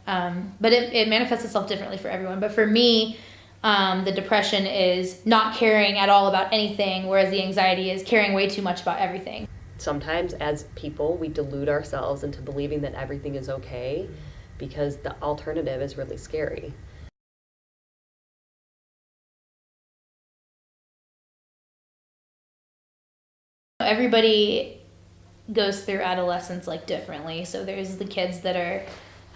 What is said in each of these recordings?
But it manifests itself differently for everyone. But for me, the depression is not caring at all about anything, whereas the anxiety is caring way too much about everything. Sometimes as people, we delude ourselves into believing that everything is okay because the alternative is really scary. Everybody goes through adolescence like differently. So there's the kids that are,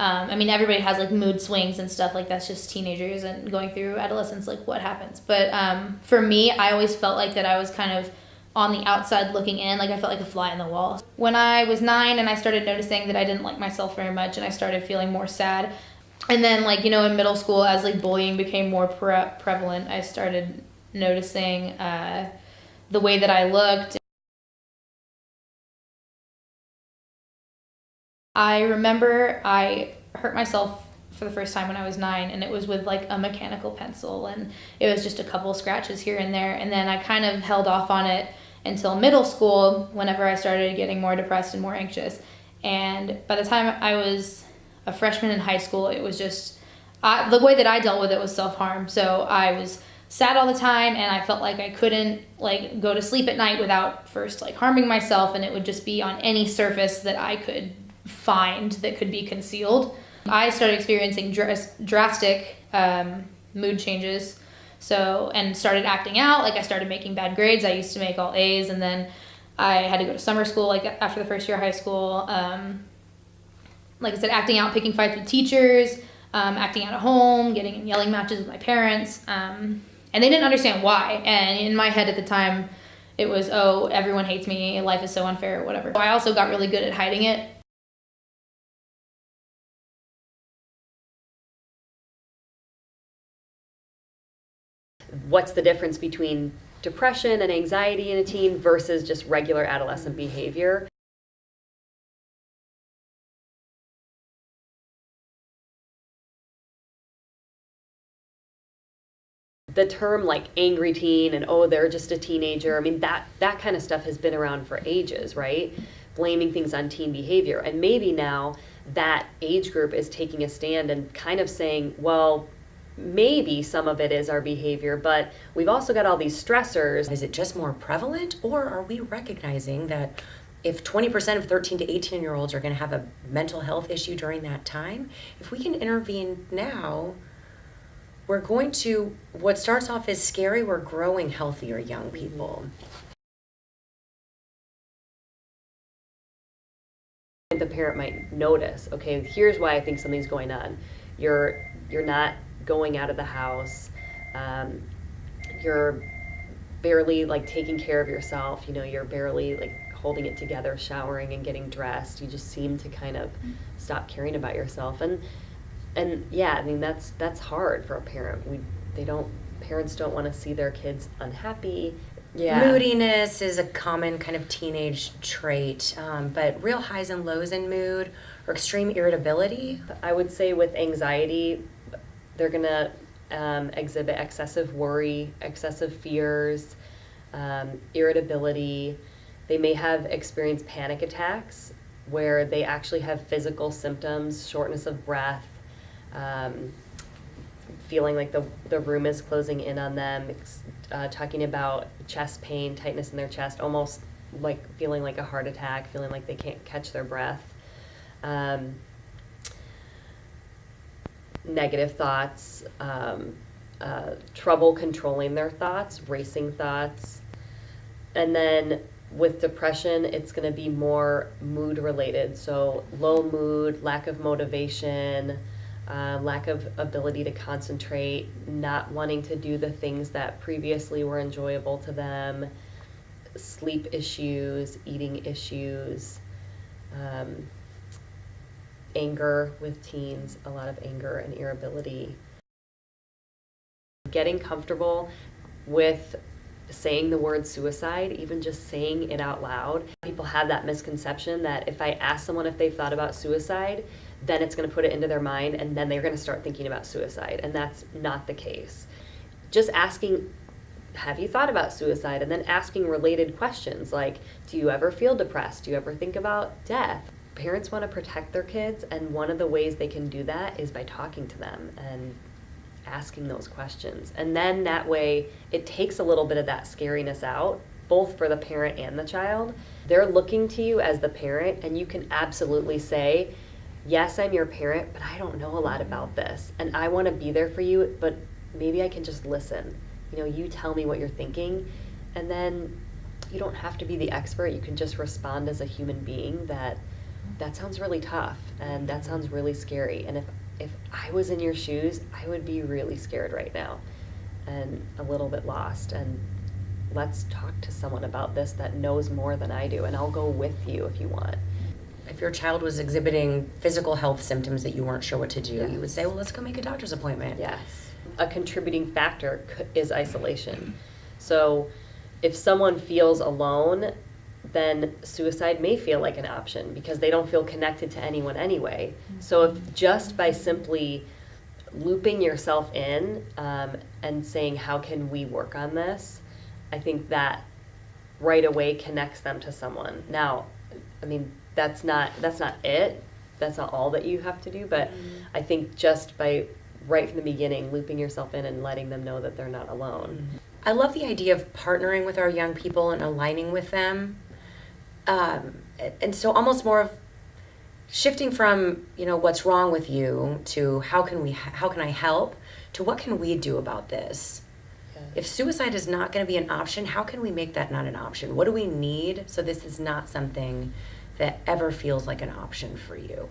everybody has like mood swings and stuff, like that's just teenagers and going through adolescence, like what happens. But for me, I always felt like that I was kind of on the outside looking in, like I felt like a fly in the wall. When I was 9 and I started noticing that I didn't like myself very much and I started feeling more sad. And then like, in middle school, as like bullying became more prevalent, I started noticing the way that I looked. I remember I hurt myself for the first time when I was 9, and it was with like a mechanical pencil, and it was just a couple scratches here and there. And then I kind of held off on it until middle school, whenever I started getting more depressed and more anxious. And by the time I was a freshman in high school, it was just, the way that I dealt with it was self-harm. So I was sad all the time, and I felt like I couldn't like go to sleep at night without first like harming myself, and it would just be on any surface that I could find that could be concealed. I started experiencing drastic mood changes, and started acting out. Like I started making bad grades. I used to make all A's, and then I had to go to summer school like after the first year of high school. Like I said, acting out, picking fights with teachers, acting out at home, getting in yelling matches with my parents, and they didn't understand why. And in my head at the time, it was, oh, everyone hates me, life is so unfair, or whatever. I also got really good at hiding it. What's the difference between depression and anxiety in a teen versus just regular adolescent behavior? The term like angry teen and they're just a teenager, I mean that kind of stuff has been around for ages, right? Blaming things on teen behavior. And maybe now that age group is taking a stand and kind of saying, well, maybe some of it is our behavior, but we've also got all these stressors. Is it just more prevalent, or are we recognizing that if 20% of 13 to 18-year-olds are going to have a mental health issue during that time, if we can intervene now, we're going to, what starts off as scary, we're growing healthier young people. The parent might notice, okay, here's why I think something's going on. You're not going out of the house. You're barely like taking care of yourself. You're barely like holding it together, showering and getting dressed. You just seem to kind of stop caring about yourself. And yeah, I mean that's hard for a parent. Parents don't want to see their kids unhappy. Yeah. Moodiness is a common kind of teenage trait, but real highs and lows in mood or extreme irritability. I would say with anxiety, they're going to exhibit excessive worry, excessive fears, irritability. They may have experienced panic attacks where they actually have physical symptoms, shortness of breath, feeling like the room is closing in on them, talking about chest pain, tightness in their chest, almost like feeling like a heart attack, feeling like they can't catch their breath. Negative thoughts, trouble controlling their thoughts, racing thoughts. And then with depression, it's going to be more mood related. So low mood, lack of motivation, lack of ability to concentrate, not wanting to do the things that previously were enjoyable to them, sleep issues, eating issues, anger with teens, a lot of anger and irritability. Getting comfortable with saying the word suicide, even just saying it out loud. People have that misconception that if I ask someone if they've thought about suicide, then it's going to put it into their mind and then they're going to start thinking about suicide. And that's not the case. Just asking, have you thought about suicide? And then asking related questions like, do you ever feel depressed? Do you ever think about death? parents want to protect their kids, and one of the ways they can do that is by talking to them and asking those questions. And then that way it takes a little bit of that scariness out, both for the parent and the child. They're looking to you as the parent, and you can absolutely say, yes, I'm your parent, but I don't know a lot about this, and I want to be there for you, but maybe I can just listen. You tell me what you're thinking, and then you don't have to be the expert. You can just respond as a human being that sounds really tough, and that sounds really scary. And if I was in your shoes, I would be really scared right now and a little bit lost. And let's talk to someone about this that knows more than I do, and I'll go with you if you want. If your child was exhibiting physical health symptoms that you weren't sure what to do, Yes. you would say, well, let's go make a doctor's appointment. Yes. A contributing factor is isolation. So if someone feels alone, then suicide may feel like an option because they don't feel connected to anyone anyway. So if just by simply looping yourself in and saying, how can we work on this, I think that right away connects them to someone. Now, I mean, that's not it. That's not all that you have to do, but I think just by right from the beginning, looping yourself in and letting them know that they're not alone. I love the idea of partnering with our young people and aligning with them. And so almost more of shifting from, what's wrong with you to how can I help to what can we do about this? Yeah. If suicide is not going to be an option, how can we make that not an option? What do we need so this is not something that ever feels like an option for you?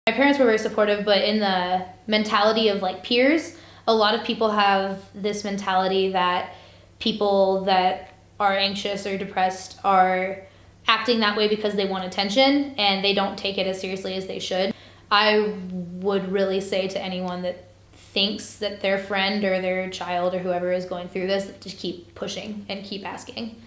My parents were very supportive, but in the mentality of like peers, a lot of people have this mentality that people that are anxious or depressed are acting that way because they want attention and they don't take it as seriously as they should. I would really say to anyone that thinks that their friend or their child or whoever is going through this, just keep pushing and keep asking.